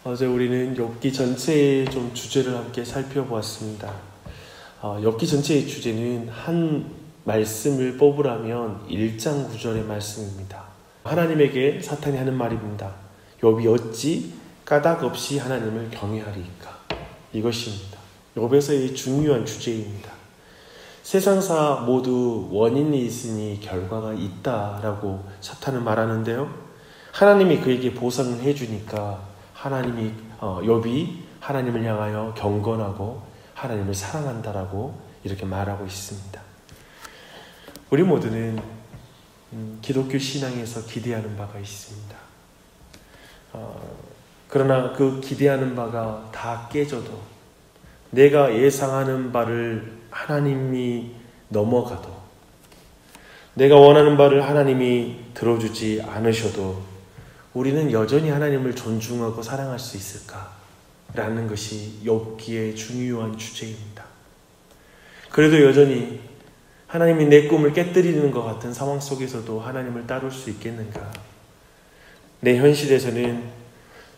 어제 우리는 욥기 전체의 좀 주제를 함께 살펴보았습니다. 욥기 전체의 주제는 한 말씀을 뽑으라면 1장 9절의 말씀입니다. 하나님에게 사탄이 하는 말입니다. 욥이 어찌 까닭 없이 하나님을 경외하리이까? 이것입니다. 욥에서의 중요한 주제입니다. 세상사 모두 원인이 있으니 결과가 있다라고 사탄은 말하는데요. 하나님이 그에게 보상을 해주니까 욥이 하나님을 향하여 경건하고 하나님을 사랑한다라고 이렇게 말하고 있습니다. 우리 모두는 기독교 신앙에서 기대하는 바가 있습니다. 그러나 그 기대하는 바가 다 깨져도 내가 예상하는 바를 하나님이 넘어가도 내가 원하는 바를 하나님이 들어주지 않으셔도 우리는 여전히 하나님을 존중하고 사랑할 수 있을까라는 것이 욥기의 중요한 주제입니다. 그래도 여전히 하나님이 내 꿈을 깨뜨리는 것 같은 상황 속에서도 하나님을 따를 수 있겠는가? 내 현실에서는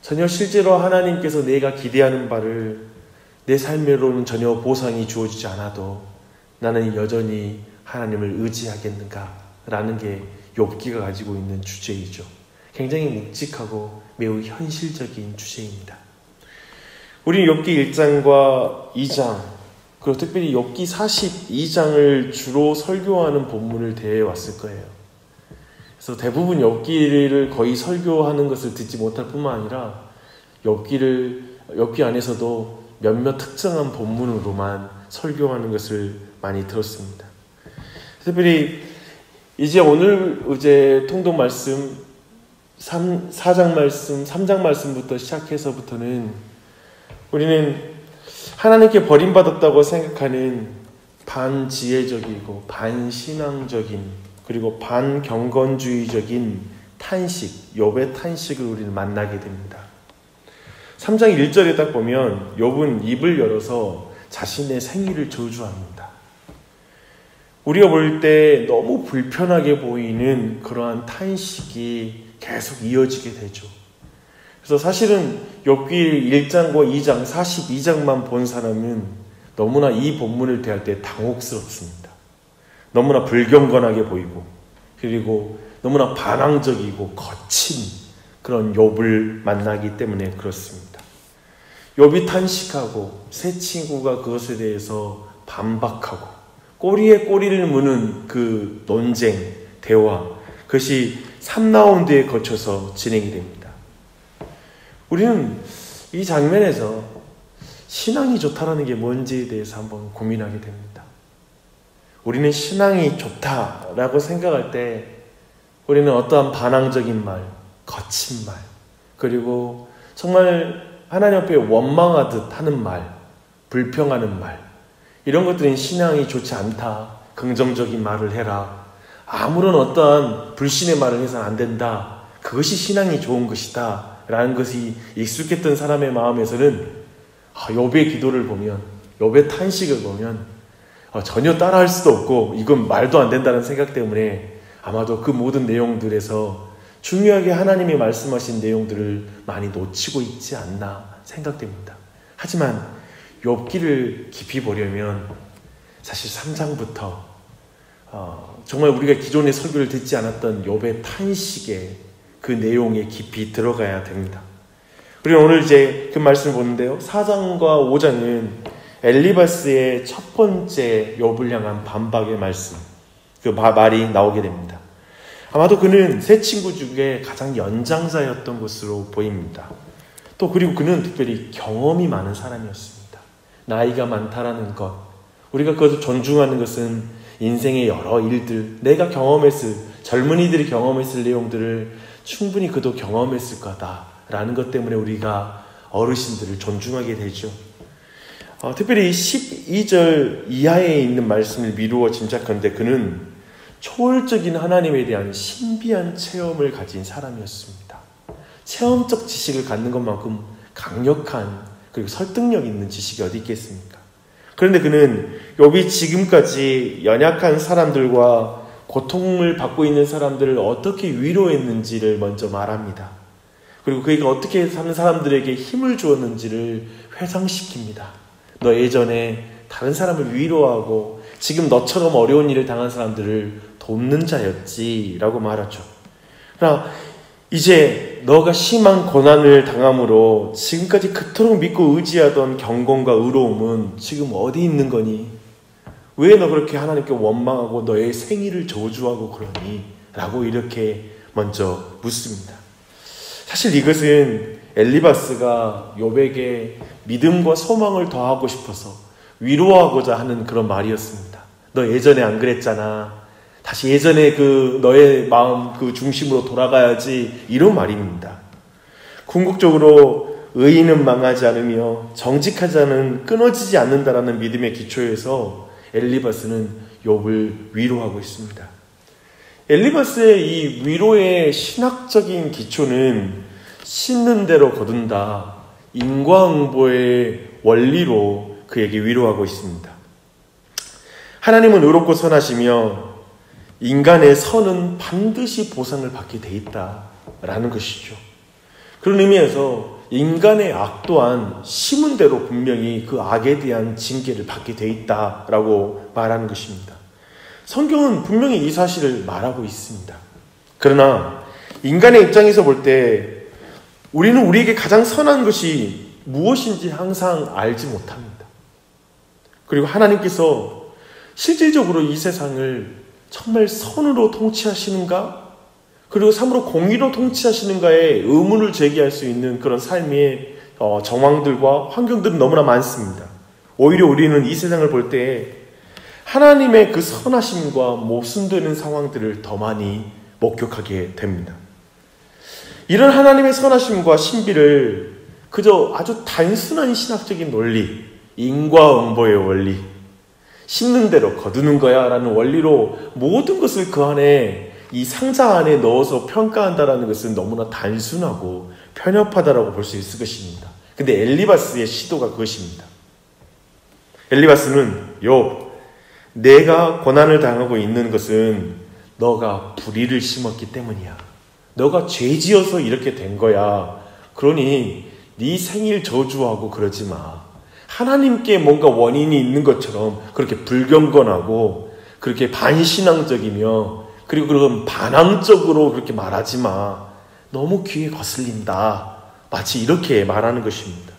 전혀 실제로 하나님께서 내가 기대하는 바를 내 삶으로는 전혀 보상이 주어지지 않아도 나는 여전히 하나님을 의지하겠는가? 라는 게 욥기가 가지고 있는 주제이죠. 굉장히 묵직하고 매우 현실적인 주제입니다. 우리는 욥기 1장과 2장 그리고 특별히 욥기 42장을 주로 설교하는 본문을 대해왔을 거예요. 그래서 대부분 욥기를 거의 설교하는 것을 듣지 못할 뿐만 아니라 욥기 안에서도 몇몇 특정한 본문으로만 설교하는 것을 많이 들었습니다. 특별히 오늘 통독 말씀 4장 말씀, 3장 말씀부터 시작해서부터는 우리는 하나님께 버림받았다고 생각하는 반지혜적이고 반신앙적인 그리고 반경건주의적인 탄식, 욥의 탄식을 우리는 만나게 됩니다. 3장 1절에 딱 보면 욥은 입을 열어서 자신의 생일을 저주합니다. 우리가 볼 때 너무 불편하게 보이는 그러한 탄식이 계속 이어지게 되죠. 그래서 사실은 욥기 1장과 2장, 42장만 본 사람은 너무나 이 본문을 대할 때 당혹스럽습니다. 너무나 불경건하게 보이고 그리고 너무나 반항적이고 거친 그런 욥을 만나기 때문에 그렇습니다. 욥이 탄식하고 새 친구가 그것에 대해서 반박하고 꼬리에 꼬리를 무는 그 논쟁, 대화, 그것이 3라운드에 거쳐서 진행이 됩니다. 우리는 이 장면에서 신앙이 좋다라는 게 뭔지에 대해서 한번 고민하게 됩니다. 우리는 신앙이 좋다라고 생각할 때 우리는 어떠한 반항적인 말, 거친 말, 그리고 정말 하나님 앞에 원망하듯 하는 말, 불평하는 말, 이런 것들은 신앙이 좋지 않다, 긍정적인 말을 해라, 아무런 어떠한 불신의 말을 해서는 안 된다, 그것이 신앙이 좋은 것이다 라는 것이 익숙했던 사람의 마음에서는 욥의 기도를 보면, 욥의 탄식을 보면 전혀 따라할 수도 없고 이건 말도 안 된다는 생각 때문에 아마도 그 모든 내용들에서 중요하게 하나님이 말씀하신 내용들을 많이 놓치고 있지 않나 생각됩니다. 하지만 욥기를 깊이 보려면 사실 3장부터 정말 우리가 기존의 설교를 듣지 않았던 욥의 탄식의 그 내용에 깊이 들어가야 됩니다. 우리는 오늘 그 말씀을 보는데요. 4장과 5장은 엘리바스의 첫 번째 욥을 향한 반박의 말씀, 그 말이 나오게 됩니다. 아마도 그는 세 친구 중에 가장 연장자였던 것으로 보입니다. 또 그리고 그는 특별히 경험이 많은 사람이었습니다. 나이가 많다라는 것, 우리가 그것을 존중하는 것은 인생의 여러 일들, 내가 경험했을, 젊은이들이 경험했을 내용들을 충분히 그도 경험했을 거다라는 것 때문에 우리가 어르신들을 존중하게 되죠. 특별히 12절 이하에 있는 말씀을 미루어 짐작하는데 그는 초월적인 하나님에 대한 신비한 체험을 가진 사람이었습니다. 체험적 지식을 갖는 것만큼 강력한 그리고 설득력 있는 지식이 어디 있겠습니까? 그런데 그는 욥이 지금까지 연약한 사람들과 고통을 받고 있는 사람들을 어떻게 위로했는지를 먼저 말합니다. 그리고 그가 어떻게 사는 사람들에게 힘을 주었는지를 회상시킵니다. 너 예전에 다른 사람을 위로하고 지금 너처럼 어려운 일을 당한 사람들을 돕는 자였지 라고 말하죠. 그러나 이제 너가 심한 고난을 당함으로 지금까지 그토록 믿고 의지하던 경건과 의로움은 지금 어디 있는 거니? 왜 너 그렇게 하나님께 원망하고 너의 생일을 저주하고 그러니? 라고 이렇게 먼저 묻습니다. 사실 이것은 엘리바스가 욥에게 믿음과 소망을 더하고 싶어서 위로하고자 하는 그런 말이었습니다. 너 예전에 안 그랬잖아. 다시 예전에 그 너의 마음 그 중심으로 돌아가야지, 이런 말입니다. 궁극적으로 의인은 망하지 않으며 정직하지 않은 끊어지지 않는다라는 믿음의 기초에서 엘리바스는 욥을 위로하고 있습니다. 엘리바스의 이 위로의 신학적인 기초는 씻는 대로 거둔다, 인과응보의 원리로 그에게 위로하고 있습니다. 하나님은 의롭고 선하시며 인간의 선은 반드시 보상을 받게 돼 있다라는 것이죠. 그런 의미에서 인간의 악 또한 심은 대로 분명히 그 악에 대한 징계를 받게 돼 있다라고 말하는 것입니다. 성경은 분명히 이 사실을 말하고 있습니다. 그러나 인간의 입장에서 볼 때 우리는 우리에게 가장 선한 것이 무엇인지 항상 알지 못합니다. 그리고 하나님께서 실질적으로 이 세상을 정말 선으로 통치하시는가? 그리고 참으로 공의로 통치하시는가에 의문을 제기할 수 있는 그런 삶의 정황들과 환경들은 너무나 많습니다. 오히려 우리는 이 세상을 볼 때 하나님의 그 선하심과 모순되는 상황들을 더 많이 목격하게 됩니다. 이런 하나님의 선하심과 신비를 그저 아주 단순한 신학적인 논리, 인과응보의 원리, 심는 대로 거두는 거야 라는 원리로 모든 것을 그 안에, 이 상자 안에 넣어서 평가한다라는 것은 너무나 단순하고 편협하다라고 볼 수 있을 것입니다. 근데 엘리바스의 시도가 그것입니다. 엘리바스는 욥, 내가 고난을 당하고 있는 것은 너가 불의를 심었기 때문이야. 너가 죄지어서 이렇게 된 거야. 그러니 네 생일 저주하고 그러지 마. 하나님께 뭔가 원인이 있는 것처럼 그렇게 불경건하고 그렇게 반신앙적이며 그리고 그런 반항적으로 그렇게 말하지 마. 너무 귀에 거슬린다. 마치 이렇게 말하는 것입니다.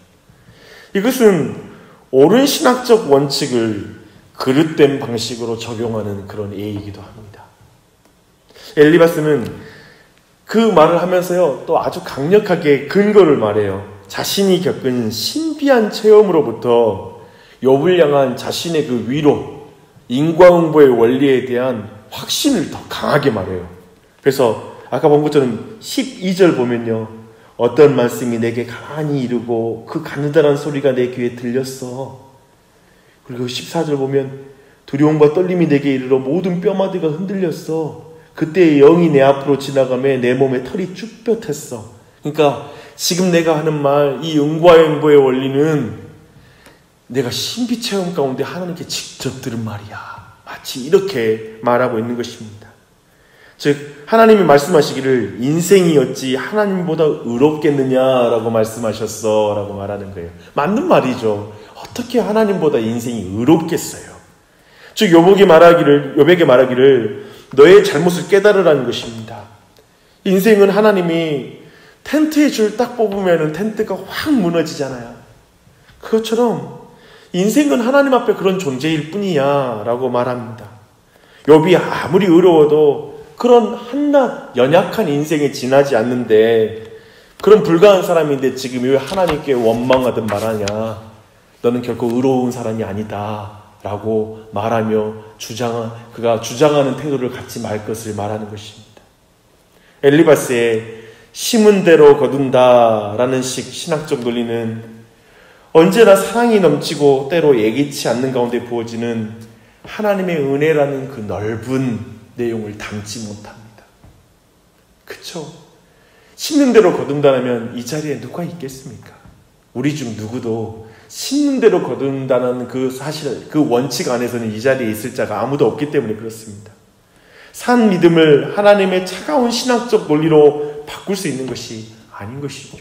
이것은 옳은 신학적 원칙을 그릇된 방식으로 적용하는 그런 예이기도 합니다. 엘리바스는 그 말을 하면서요, 또 아주 강력하게 근거를 말해요. 자신이 겪은 신비한 체험으로부터 욥을 향한 자신의 그 위로, 인과응보의 원리에 대한 확신을 더 강하게 말해요. 그래서 아까 본 것처럼 12절 보면요, 어떤 말씀이 내게 가만히 이르고 그 가느다란 소리가 내 귀에 들렸어. 그리고 14절 보면 두려움과 떨림이 내게 이르러 모든 뼈마디가 흔들렸어. 그때 영이 내 앞으로 지나가며 내 몸에 털이 쭉 뼈텄어. 그러니까 지금 내가 하는 말, 이 인과응보의 원리는 내가 신비체험 가운데 하나님께 직접 들은 말이야. 마치 이렇게 말하고 있는 것입니다. 즉 하나님이 말씀하시기를 인생이 어찌 하나님보다 의롭겠느냐라고 말씀하셨어 라고 말하는 거예요. 맞는 말이죠. 어떻게 하나님보다 인생이 의롭겠어요. 즉 욥에게 말하기를 너의 잘못을 깨달으라는 것입니다. 인생은 하나님이 텐트의 줄 딱 뽑으면 텐트가 확 무너지잖아요. 그것처럼 인생은 하나님 앞에 그런 존재일 뿐이야 라고 말합니다. 욥이 아무리 의로워도 그런 한낱 연약한 인생에 지나지 않는데, 그런 불가한 사람인데 지금 왜 하나님께 원망하든 말하냐, 너는 결코 의로운 사람이 아니다 라고 말하며 그가 주장하는 태도를 갖지 말 것을 말하는 것입니다. 엘리바스의 심은 대로 거둔다 라는 신학적 논리는 언제나 사랑이 넘치고 때로 예기치 않는 가운데 부어지는 하나님의 은혜라는 그 넓은 내용을 담지 못합니다. 그쵸? 심는 대로 거둔다면 이 자리에 누가 있겠습니까? 우리 중 누구도 심는 대로 거둔다는 그 사실, 그 원칙 안에서는 이 자리에 있을 자가 아무도 없기 때문에 그렇습니다. 산 믿음을 하나님의 차가운 신학적 논리로 바꿀 수 있는 것이 아닌 것이죠.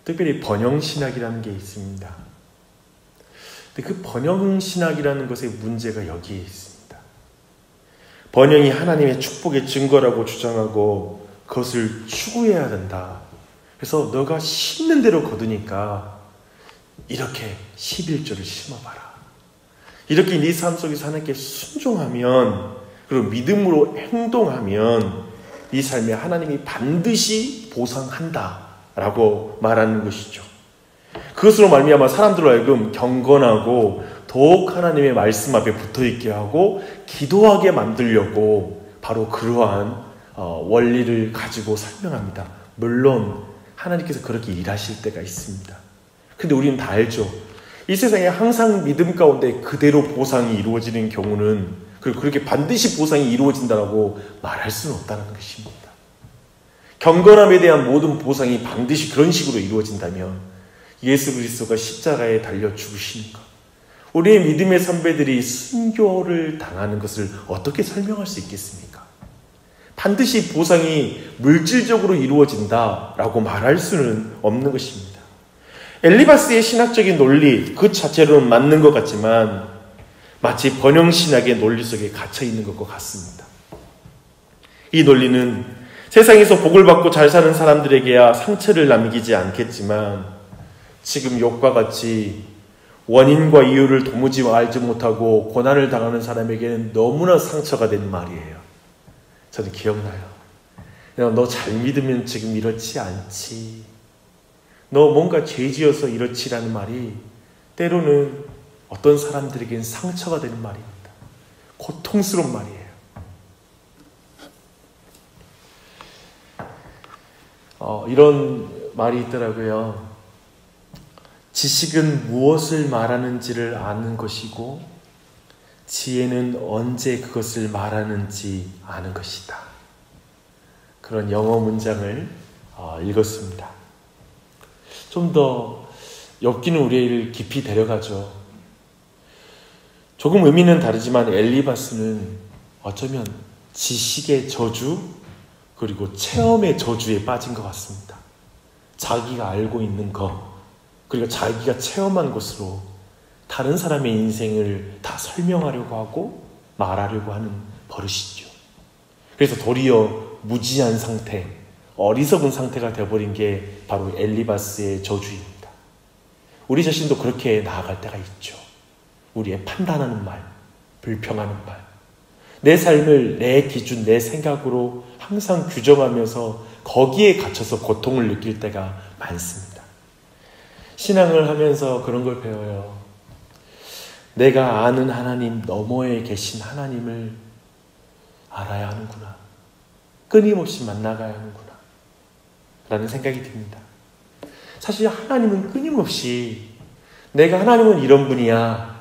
특별히 번영신학이라는 게 있습니다. 근데 그 번영신학이라는 것의 문제가 여기에 있습니다. 번영이 하나님의 축복의 증거라고 주장하고 그것을 추구해야 된다. 그래서 너가 심는 대로 거두니까 이렇게 11조를 심어봐라. 이렇게 네 삶 속에서 하나님께 순종하면, 그리고 믿음으로 행동하면 네 삶에 하나님이 반드시 보상한다라고 말하는 것이죠. 그것으로 말미암아 사람들로 하여금 경건하고 더욱 하나님의 말씀 앞에 붙어있게 하고 기도하게 만들려고 바로 그러한 원리를 가지고 설명합니다. 물론 하나님께서 그렇게 일하실 때가 있습니다. 근데 우리는 다 알죠. 이 세상에 항상 믿음 가운데 그대로 보상이 이루어지는 경우는, 그리고 그렇게 반드시 보상이 이루어진다고 말할 수는 없다는 것입니다. 경건함에 대한 모든 보상이 반드시 그런 식으로 이루어진다면 예수 그리스도가 십자가에 달려 죽으신 것, 우리의 믿음의 선배들이 순교를 당하는 것을 어떻게 설명할 수 있겠습니까? 반드시 보상이 물질적으로 이루어진다라고 말할 수는 없는 것입니다. 엘리바스의 신학적인 논리 그 자체로는 맞는 것 같지만 마치 번영신학의 논리 속에 갇혀있는 것과 같습니다. 이 논리는 세상에서 복을 받고 잘 사는 사람들에게야 상처를 남기지 않겠지만 지금 욥과 같이 원인과 이유를 도무지 알지 못하고 고난을 당하는 사람에게는 너무나 상처가 되는 말이에요. 저는 기억나요. 너 잘 믿으면 지금 이렇지 않지. 너 뭔가 죄 지어서 이렇지라는 말이 때로는 어떤 사람들에게는 상처가 되는 말입니다. 고통스러운 말이에요. 이런 말이 있더라고요. 지식은 무엇을 말하는지를 아는 것이고 지혜는 언제 그것을 말하는지 아는 것이다. 그런 영어 문장을 읽었습니다. 좀 더 엽기는 우리를 깊이 데려가죠. 조금 의미는 다르지만 엘리바스는 어쩌면 지식의 저주 그리고 체험의 저주에 빠진 것 같습니다. 자기가 알고 있는 것 그리고 자기가 체험한 것으로 다른 사람의 인생을 다 설명하려고 하고 말하려고 하는 버릇이죠. 그래서 도리어 무지한 상태, 어리석은 상태가 되어버린 게 바로 엘리바스의 저주입니다. 우리 자신도 그렇게 나아갈 때가 있죠. 우리의 판단하는 말, 불평하는 말, 내 삶을 내 기준, 내 생각으로 항상 규정하면서 거기에 갇혀서 고통을 느낄 때가 많습니다. 신앙을 하면서 그런 걸 배워요. 내가 아는 하나님 너머에 계신 하나님을 알아야 하는구나. 끊임없이 만나가야 하는구나. 라는 생각이 듭니다. 사실 하나님은 끊임없이 내가 하나님은 이런 분이야.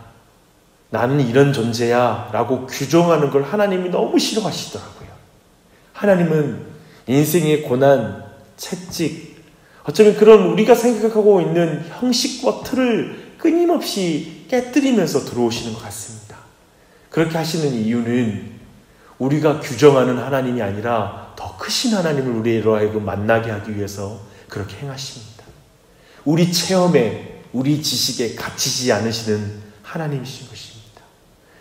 나는 이런 존재야. 라고 규정하는 걸 하나님이 너무 싫어하시더라고요. 하나님은 인생의 고난, 채찍, 어쩌면 그런 우리가 생각하고 있는 형식과 틀을 끊임없이 깨뜨리면서 들어오시는 것 같습니다. 그렇게 하시는 이유는 우리가 규정하는 하나님이 아니라 더 크신 하나님을 우리로 하여금 만나게 하기 위해서 그렇게 행하십니다. 우리 체험에, 우리 지식에 갇히지 않으시는 하나님이신 것입니다.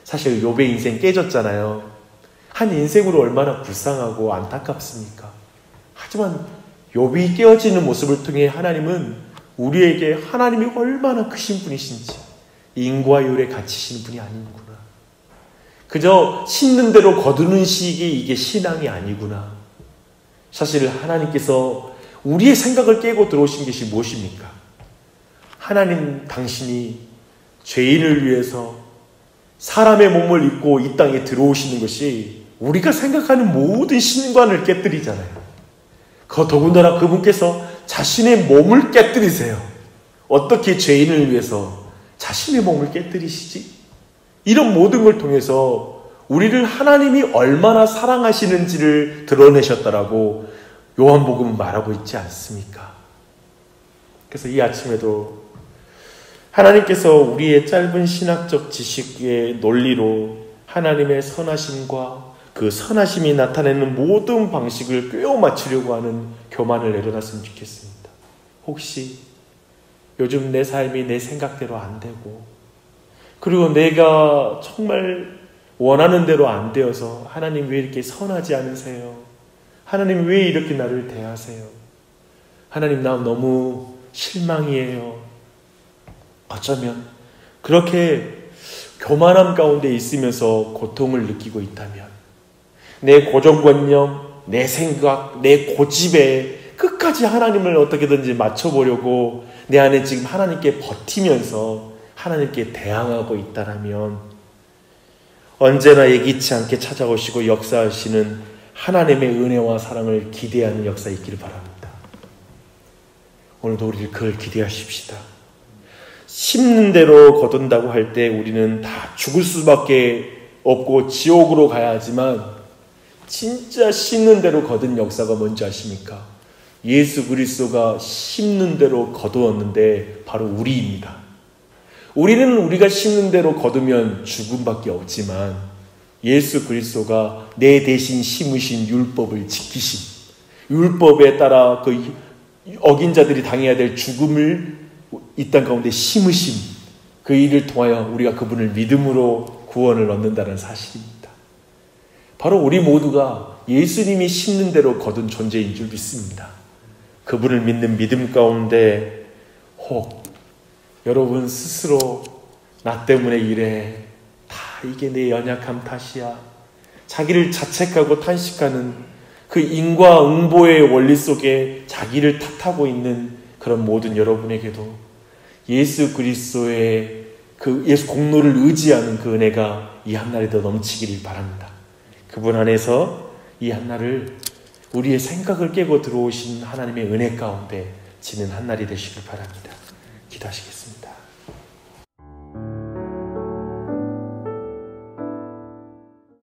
사실 욥의 인생 깨졌잖아요. 한 인생으로 얼마나 불쌍하고 안타깝습니까? 하지만 욥이 깨어지는 모습을 통해 하나님은 우리에게 하나님이 얼마나 크신 분이신지, 인과 율에 갇히시는 분이 아니구나. 그저 심는 대로 거두는 식이 이게 신앙이 아니구나. 사실 하나님께서 우리의 생각을 깨고 들어오신 것이 무엇입니까? 하나님 당신이 죄인을 위해서 사람의 몸을 입고 이 땅에 들어오시는 것이 우리가 생각하는 모든 신관을 깨뜨리잖아요. 더군다나 그분께서 자신의 몸을 깨뜨리세요. 어떻게 죄인을 위해서 자신의 몸을 깨뜨리시지? 이런 모든 걸 통해서 우리를 하나님이 얼마나 사랑하시는지를 드러내셨다라고 요한복음은 말하고 있지 않습니까? 그래서 이 아침에도 하나님께서 우리의 짧은 신학적 지식의 논리로 하나님의 선하심과 그 선하심이 나타내는 모든 방식을 꿰어 맞추려고 하는 교만을 내려놨으면 좋겠습니다. 혹시 요즘 내 삶이 내 생각대로 안 되고, 그리고 내가 정말 원하는 대로 안 되어서 하나님 왜 이렇게 선하지 않으세요? 하나님 왜 이렇게 나를 대하세요? 하나님 나 너무 실망이에요. 어쩌면 그렇게 교만함 가운데 있으면서 고통을 느끼고 있다면, 내 고정관념, 내 생각, 내 고집에 끝까지 하나님을 어떻게든지 맞춰보려고 내 안에 지금 하나님께 버티면서 하나님께 대항하고 있다라면, 언제나 예기치 않게 찾아오시고 역사하시는 하나님의 은혜와 사랑을 기대하는 역사 있기를 바랍니다. 오늘도 우리를 그걸 기대하십시다. 심는 대로 거둔다고 할 때 우리는 다 죽을 수밖에 없고 지옥으로 가야 하지만, 진짜 심는 대로 거둔 역사가 뭔지 아십니까? 예수 그리스도가 심는 대로 거두었는데 바로 우리입니다. 우리는 우리가 심는 대로 거두면 죽음밖에 없지만, 예수 그리스도가 내 대신 심으신 율법을 지키신, 율법에 따라 그 어긴 자들이 당해야 될 죽음을 이 땅 가운데 심으신 그 일을 통하여 우리가 그분을 믿음으로 구원을 얻는다는 사실입니다. 바로 우리 모두가 예수님이 심는 대로 거둔 존재인 줄 믿습니다. 그분을 믿는 믿음 가운데 혹 여러분 스스로 나 때문에 이래, 다 이게 내 연약함 탓이야, 자기를 자책하고 탄식하는 그 인과응보의 원리 속에 자기를 탓하고 있는 그런 모든 여러분에게도 예수 그리스도의 그 예수 공로를 의지하는 그 은혜가 이 한날에도 넘치기를 바랍니다. 그분 안에서 이 한날을 우리의 생각을 깨고 들어오신 하나님의 은혜 가운데 지는 한날이 되시길 바랍니다. 기도하시겠습니다.